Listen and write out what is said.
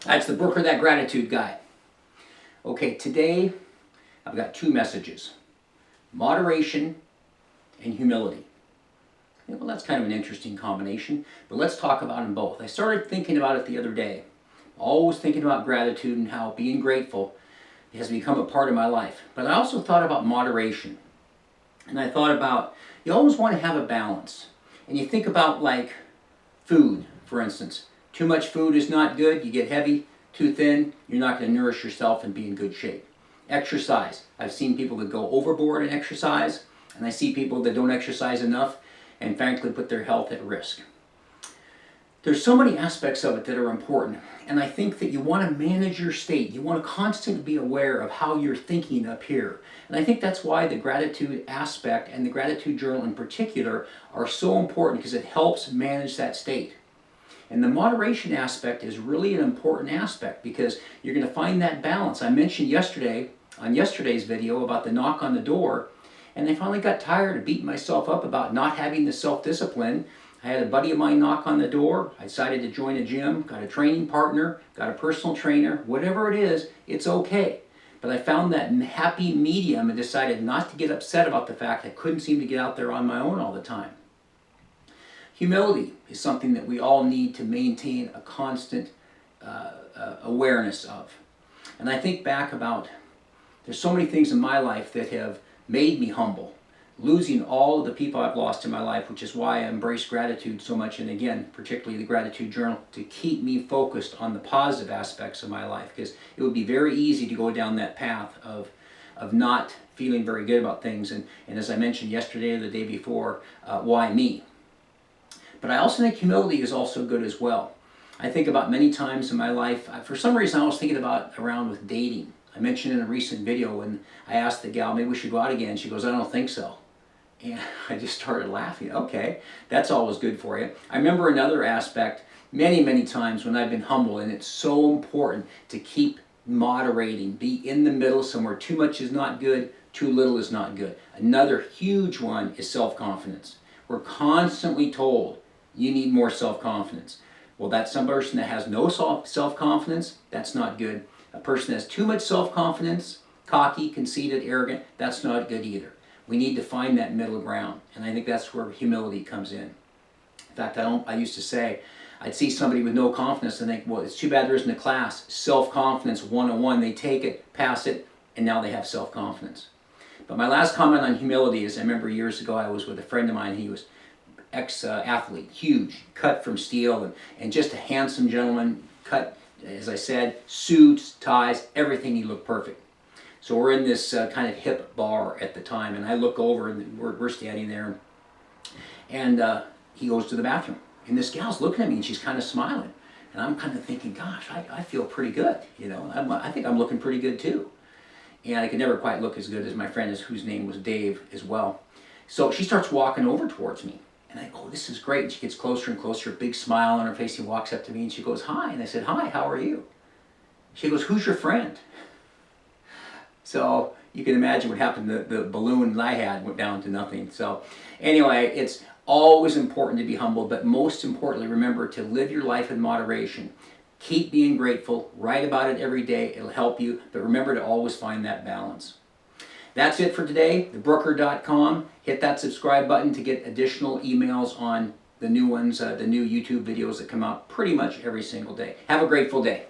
That's the Brooker That Gratitude Guy. Okay, today I've got two messages: moderation and humility. Yeah, well, that's kind of an interesting combination, but let's talk about them both. I started thinking about it the other day. Always thinking about gratitude and how being grateful has become a part of my life. But I also thought about moderation. And I thought about, you always want to have a balance. And you think about like food, for instance. Too much food is not good, you get heavy. Too thin, you're not going to nourish yourself and be in good shape. Exercise. I've seen people that go overboard in exercise, and I see people that don't exercise enough and frankly put their health at risk. There's so many aspects of it that are important, and I think that you want to manage your state. You want to constantly be aware of how you're thinking up here. And I think that's why the gratitude aspect and the gratitude journal in particular are so important, because it helps manage that state. And the moderation aspect is really an important aspect, because you're going to find that balance. I mentioned yesterday, on yesterday's video, about the knock on the door, and I finally got tired of beating myself up about not having the self-discipline. I had a buddy of mine knock on the door. I decided to join a gym, got a training partner, got a personal trainer. Whatever it is, it's okay. But I found that happy medium and decided not to get upset about the fact I couldn't seem to get out there on my own all the time. Humility is something that we all need to maintain a constant awareness of. And I think back about, there's so many things in my life that have made me humble. Losing all of the people I've lost in my life, which is why I embrace gratitude so much, and again, particularly the gratitude journal, to keep me focused on the positive aspects of my life, because it would be very easy to go down that path of not feeling very good about things, and as I mentioned yesterday or the day before, why me? But I also think humility is also good as well. I think about many times in my life, for some reason I was thinking about around with dating. I mentioned in a recent video when I asked the gal, maybe we should go out again. She goes, I don't think so. And I just started laughing. Okay, that's always good for you. I remember another aspect many times when I've been humble, and it's so important to keep moderating, be in the middle somewhere. Too much is not good, too little is not good. Another huge one is self-confidence. We're constantly told you need more self-confidence. Well, that's some person that has no self-confidence, that's not good. A person that has too much self-confidence, cocky, conceited, arrogant, that's not good either. We need to find that middle ground, and I think that's where humility comes in. In fact, I used to say, I'd see somebody with no confidence and think, well, it's too bad there isn't a class, self-confidence 101. They take it, pass it, and now they have self-confidence. But my last comment on humility is, I remember years ago I was with a friend of mine. He was ex-athlete, huge, cut from steel, and just a handsome gentleman, cut, as I said, suits, ties, everything. He looked perfect. So we're in this kind of hip bar at the time, and I look over, and we're standing there, and he goes to the bathroom. And this gal's looking at me, and she's kind of smiling. And I'm kind of thinking, gosh, I feel pretty good. You know, I think I'm looking pretty good too. And I could never quite look as good as my friend, whose name was Dave as well. So she starts walking over towards me. And I go, oh, this is great. And she gets closer and closer, a big smile on her face. He walks up to me and she goes, hi. And I said, hi, how are you? She goes, who's your friend? So you can imagine what happened. The balloon I had went down to nothing. So anyway, it's always important to be humble, but most importantly, remember to live your life in moderation. Keep being grateful. Write about it every day. It'll help you. But remember to always find that balance. That's it for today. TheBrooker.com. Hit that subscribe button to get additional emails on the new ones, the new YouTube videos that come out pretty much every single day. Have a grateful day.